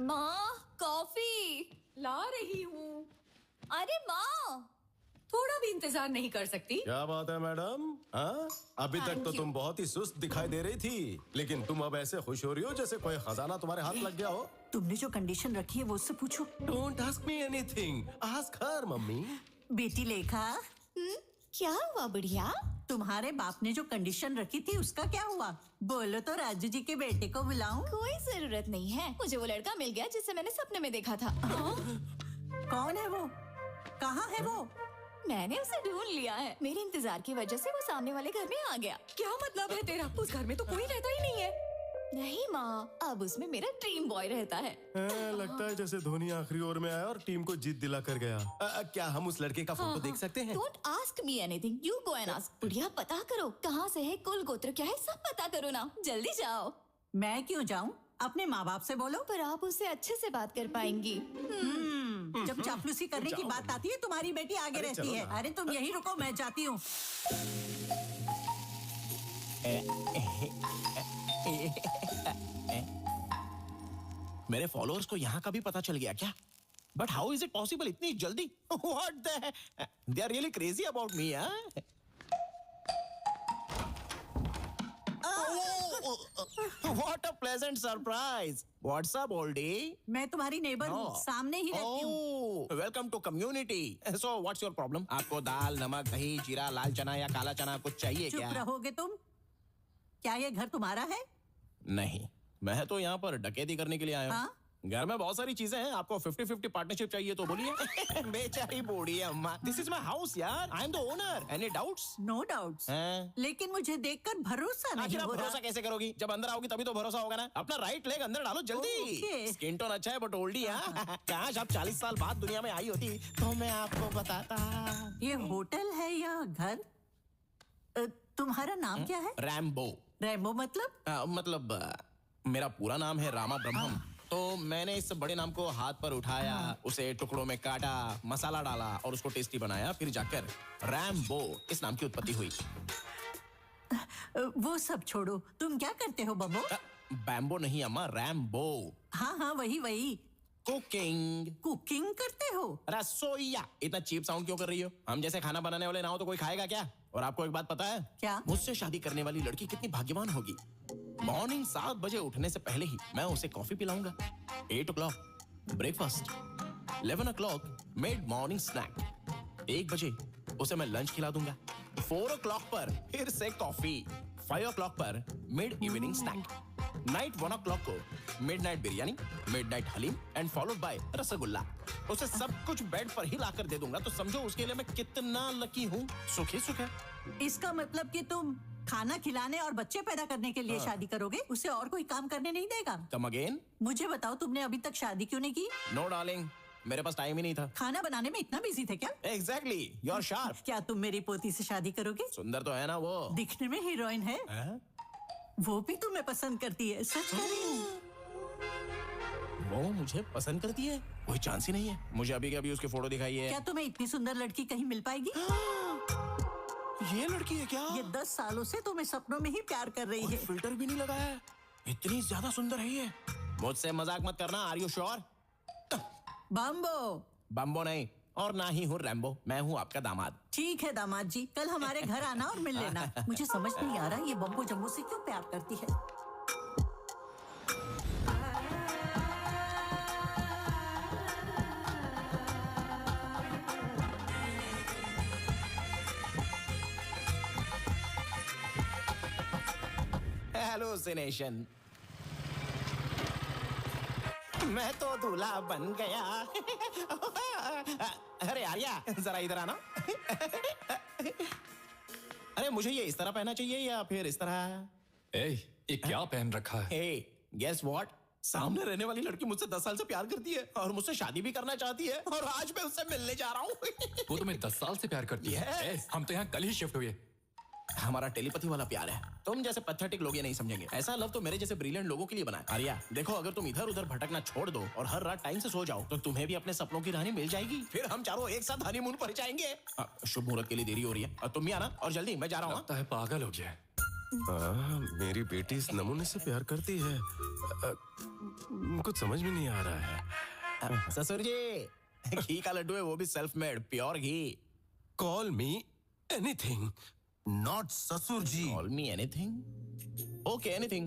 माँ, कॉफी ला रही हूँ। अरे माँ, थोड़ा भी इंतजार नहीं कर सकती? क्या बात है मैडम? हाँ, अभी तक तो तुम बहुत ही सुस्त दिखाई दे रही थी, लेकिन तुम अब ऐसे खुश हो रही हो जैसे कोई खजाना तुम्हारे हाथ लग गया हो। तुमने जो कंडीशन रखी है वो उससे पूछो। Don't ask me anything, ask her mummy. बेटी लेखा, क्या हुआ बढ़िया? तुम्हारे बाप ने जो कंडीशन रखी थी उसका क्या हुआ? बोलो तो राजू जी के बेटे को बुलाऊं? कोई जरूरत नहीं है, मुझे वो लड़का मिल गया जिसे मैंने सपने में देखा था। कौन है वो? कहाँ है वो? मैंने उसे ढूंढ लिया है। मेरे इंतजार की वजह से वो सामने वाले घर में आ गया। क्या मतलब है तेरा? उस घर में तो कोई रहता ही नहीं है। नहीं माँ, अब उसमें मेरा ड्रीम बॉय रहता है। लगता है जैसे धोनी आखिरी ओवर में आया और टीम को जीत दिला कर गया। क्या हम उस लड़के का फोटो देख सकते हैं? Don't ask me anything, you go and ask। बुढ़िया, पता करो कहाँ से है, कुल गोत्र क्या है, सब पता करो ना। जल्दी जाओ। मैं क्यों जाऊं? अपने माँ बाप से बोलो। पर आप उससे अच्छे से बात कर पाएंगी। जब चापलूसी करने की बात आती है तुम्हारी बेटी आगे रहती है। अरे तुम यहीं रुको, मैं जाती हूँ। मेरे फॉलोअर्स को यहाँ का भी पता चल गया क्या? But how is it possible इतनी जल्दी? What the they are really crazy about me. What a pleasant surprise. What's up, oldie? मैं तुम्हारी नेबर हूँ, सामने ही रहती हूँ। Oh, welcome to community. So, what's your problem? आपको दाल, नमक, दही, जीरा, लाल चना या काला चना कुछ चाहिए चुप क्या? रहोगे तुम? क्या ये घर तुम्हारा है? नहीं, मैं तो यहाँ पर डकैती करने के लिए आया हूँ। हाँ? घर में बहुत सारी चीजें हैं, आपको 50-50 पार्टनरशिप चाहिए तो बोलिए। बेचारी बूढ़ी अम्मा। दिस इज माय हाउस यार, I am the owner. Any doubts? No doubts. हैं? लेकिन मुझे देखकर भरोसा नहीं आखिर आप हो रहा। भरोसा कैसे करोगी? जब अंदर आओगी तभी तो भरोसा होगा ना। अपना राइट लेग अंदर डालो जल्दी। Okay. स्किन टोन अच्छा है बट ओल्डी है। काश आप 40 साल बाद दुनिया में आई होती तो मैं आपको बताता। ये होटल है या घर? तुम्हारा नाम क्या है? रैम्बो। रैम्बो मतलब? मेरा पूरा नाम है रामा ब्रह्मम। तो मैंने इस बड़े नाम को हाथ पर उठाया, उसे टुकड़ों में काटा, मसाला डाला और उसको टेस्टी बनाया, फिर जाकर रैम्बो इस नाम की उत्पत्ति हुई। वो सब छोड़ो, तुम क्या करते हो बब्बो? बैम्बो नहीं अम्मा, रैम्बो। हाँ हाँ, वही। कुकिंग। कुकिंग करते हो? रसोईया। इतना चीप साउंड क्यों कर रही हो? हम जैसे खाना बनाने वाले ना हो तो कोई खाएगा क्या? और आपको एक बात पता है? क्या? मुझसे शादी करने वाली लड़की कितनी भाग्यवान होगी। मॉर्निंग 7 बजे उठने से पहले ही मैं उसे कॉफी पिलाऊंगा। 8 o'clock breakfast, 11 o'clock mid morning snack, 1 बजे उसे मैं लंच खिला दूंगा, 4 o'clock पर फिर से कॉफी, 5 o'clock पर mid evening snack, night 1 o'clock को midnight biryani, midnight haleem and followed by rasgulla. उसे सब कुछ बेड पर ही लाकर दे दूंगा, तो समझो उसके लिए मैं कितना लकी हूँ। सुखी सुख है। इसका मतलब कि तुम खाना खिलाने और बच्चे पैदा करने के लिए शादी करोगे? उसे और कोई काम करने नहीं देगा? Come again? मुझे बताओ, तुमने अभी तक शादी क्यों नहीं की? नो डार्लिंग, मेरे पास टाइम ही नहीं था। खाना बनाने में इतना बिजी थे क्या? Exactly, you are sharp. क्या तुम मेरी पोती से शादी करोगे? सुंदर तो है ना वो? दिखने में हीरोइन है। वो भी तुम्हें पसंद करती है, सच कह रही हूँ। वो मुझे पसंद करती है? कोई चांस ही नहीं है। मुझे अभी के अभी उसकी फोटो दिखाई है। क्या तुम्हें इतनी सुंदर लड़की कहीं मिल पाएगी? ये लड़की है क्या? ये 10 सालों से तुम्हें सपनों में ही प्यार कर रही है। फिल्टर भी नहीं लगाया है। इतनी ज्यादा सुंदर है ये। मुझसे मजाक मत करना। Are you sure? बम्बो। बम्बो नहीं और ना ही हूँ रैम्बो। मैं हूँ आपका दामाद। ठीक है दामाद जी, कल हमारे घर आना और मिल लेना। मुझे समझ नहीं आ रहा ये बम्बो जम्बो से क्यों प्यार करती है। हेलुसिनेशन। मैं तो दूल्हा बन गया। अरे आर्या, जरा इधर आना। अरे मुझे ये इस तरह पहनना चाहिए या फिर इस तरह? ये क्या पहन रखा है? हे, गेस व्हाट? सामने रहने वाली लड़की मुझसे 10 साल से प्यार करती है और मुझसे शादी भी करना चाहती है, और आज मैं उससे मिलने जा रहा हूँ। वो तुम्हें 10 साल से प्यार करती है? हम तो यहाँ कल ही शिफ्ट हुए। हमारा टेलीपैथी वाला प्यार है। तुम जैसे पैथेटिक लोग ये नहीं समझेंगे। ऐसा लव तो मेरे जैसे ब्रिलियंट लोगों के लिए बना है। आर्या देखो, अगर तुम इधर उधर भटकना छोड़ दो और हर रात टाइम से सो जाओ तो तुम्हें भी अपने सपनों की रानी मिल जाएगी। फिर हम चारों एक साथ हनीमून पर जाएंगे। शुभ मुहूर्त के लिए देरी हो रही है। तुम भी आना और जल्दी, मैं जा रहा हूँ। लगता है पागल हो गया है। मेरी बेटी इस नमूने से प्यार करती है। कुछ समझ में नहीं आ रहा है। ससुर जी, घी का लड्डू है, वो भी self made, pure ghee. Call me anything, not ससुर जी। Call me anything? Okay, anything.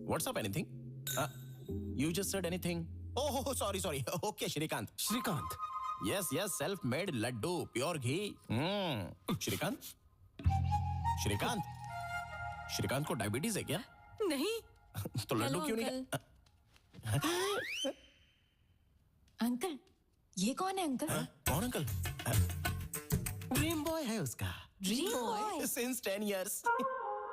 What's up, anything? You just said anything. Oh, sorry. Okay, Shrikant. Shrikant. Yes, self-made laddu, pure ghee. Shrikant? Shrikant को डायबिटीज है क्या? नहीं। तो Laddu hello क्यों नहीं uncle, ये कौन है अंकल? कौन अंकल? ड्रीम बॉय है उसका। Dream boy? Since 10 years.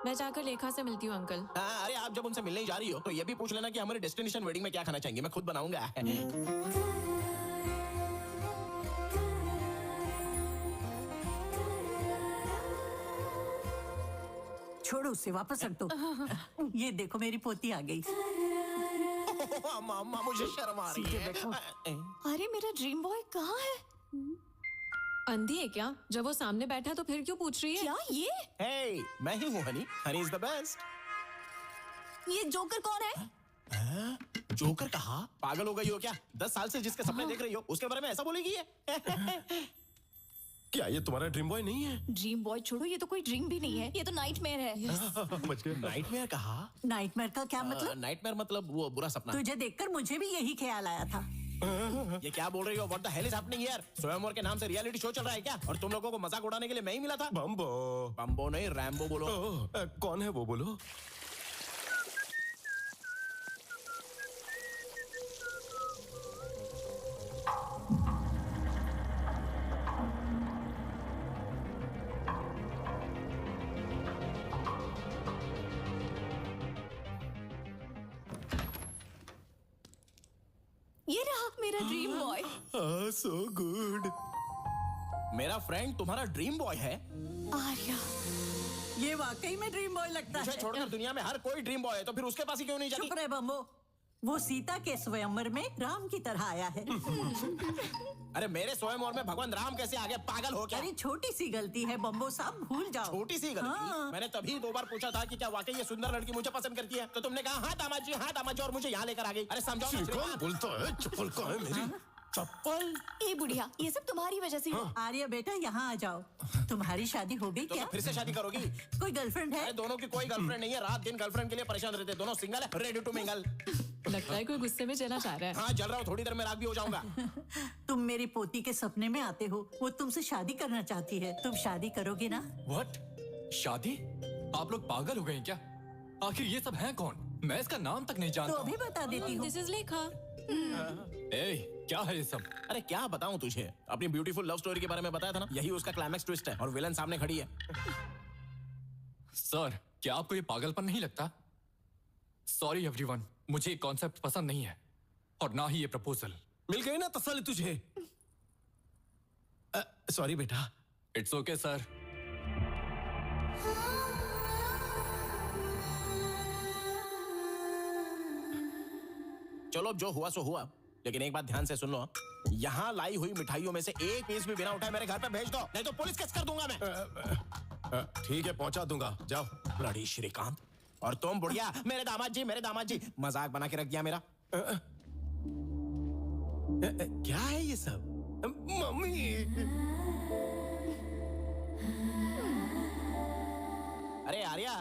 मैं जाकर लेखा से मिलती हूँ अंकल। अरे आप जब उनसे मिलने जा रही हो तो ये भी पूछ लेना कि हमारे डेस्टिनेशन वेडिंग में क्या खाना चाहेंगे, मैं खुद बनाऊंगा। छोड़ो उसे, वापस रख दो। ये देखो मेरी पोती आ गई। मामा मुझे शर्म आ रही सीधे है। बैठो। अरे मेरा ड्रीम बॉय कहाँ है? अंधी है क्या? जब वो सामने बैठा तो फिर क्यों पूछ रही है? क्या ये? Hey, मैं ही हूँ Honey. Honey is the best. ये जोकर कौन है? जोकर कहा? पागल हो गई हो क्या? 10 साल से जिसके सपने देख रही हो उसके बारे में ऐसा बोलेगी ये? क्या ये तुम्हारा ड्रीम बॉय नहीं है? ड्रीम बॉय छोड़ो, ये तो कोई ड्रीम भी नहीं है, ये तो नाइटमेयर है। बच गए। नाइटमेयर कहा? नाइटमेयर का क्या मतलब? नाइटमेयर मतलब वो बुरा सपना। तुझे देखकर मुझे भी यही ख्याल आया था। ये क्या बोल रही हो? What the hell is happening here? स्वयंवर के नाम से रियलिटी शो चल रहा है क्या? और तुम लोगों को मजाक उड़ाने के लिए मैं ही मिला था? बम्बो। बम्बो नहीं, रैम्बो बोलो। कौन है वो बोलो? ये रहा मेरा ड्रीम बॉय। So good. मेरा फ्रेंड तुम्हारा ड्रीम बॉय है? आर्या, ये वाकई में ड्रीम बॉय लगता मुझे है। छोड़कर दुनिया में हर कोई ड्रीम बॉय है, तो फिर उसके पास ही क्यों नहीं जाती? चुप रहे बम्बो। वो सीता के स्वयंवर में राम की तरह आया है। अरे मेरे स्वयंवर में भगवान राम कैसे आ गए? पागल हो क्या? अरे छोटी सी गलती है बम्बो साहब, भूल जाओ। छोटी सी गलती? हाँ। मैंने तभी 2 बार पूछा था कि क्या वाकई ये सुंदर लड़की मुझे पसंद करती है, तो तुमने कहा हाँ दामाद जी, और मुझे यहाँ लेकर आ गई। अरे समझाओ ना कौन श्रीकांत। बोलता है? चप्पल कहाँ है मेरी? चप्पल? ए बुढ़िया, ये सब तुम्हारी वजह से हुआ। आर्या बेटा यहाँ आ जाओ। तुम्हारी शादी हो गई तो क्या? फिर से शादी करोगी? कोई गर्लफ्रेंड है? अरे दोनों की कोई गर्लफ्रेंड नहीं है, रात दिन गर्लफ्रेंड के लिए परेशान रहते, दोनों सिंगल है, रेडी टू मिंगल। लगता है कोई गुस्से में चला जा रहा है। हाँ जल रहा हूँ, थोड़ी देर में राग भी हो जाऊंगा। तुम मेरी पोती के सपने में आते हो, वो तुमसे शादी करना चाहती है, तुम शादी करोगे ना? व्हाट? शादी? आप लोग पागल हो गए हैं क्या? आखिर ये सब हैं कौन? मैं इसका नाम तक नहीं तो जानता अभी हूँ। बता देती हूँ। दिस इज लेखा। ए, क्या है ये सब? अरे क्या बताऊं तुझे, अपनी ब्यूटीफुल लव स्टोरी के बारे में बताया था ना, यही उसका क्लाइमैक्स ट्विस्ट है, और विलन सामने खड़ी है। सर, क्या आपको ये पागलपन नहीं लगता? सॉरी एवरीवन, मुझे ये कॉन्सेप्ट पसंद नहीं है, और ना ही ये प्रपोजल। मिल गई ना तसल्ली तुझे? सॉरी बेटा। It's okay sir. चलो जो हुआ सो हुआ, लेकिन एक बात ध्यान से सुन लो, यहाँ लाई हुई मिठाइयों में से एक पीस भी बिना उठाए मेरे घर पे भेज दो, नहीं तो पुलिस केस कर दूंगा मैं। ठीक है, पहुंचा दूंगा, जाओ। ब्लडी श्रीकांत। और तुम बुढ़िया, मेरे दामाद जी, मजाक बना के रख दिया मेरा। क्या है ये सब? मम्मी। अरे आर्या,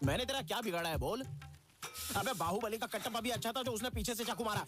मैंने तेरा क्या बिगाड़ा है बोल? अबे बाहुबली का कटप्पा भी अच्छा था जो उसने पीछे से चाकू मारा।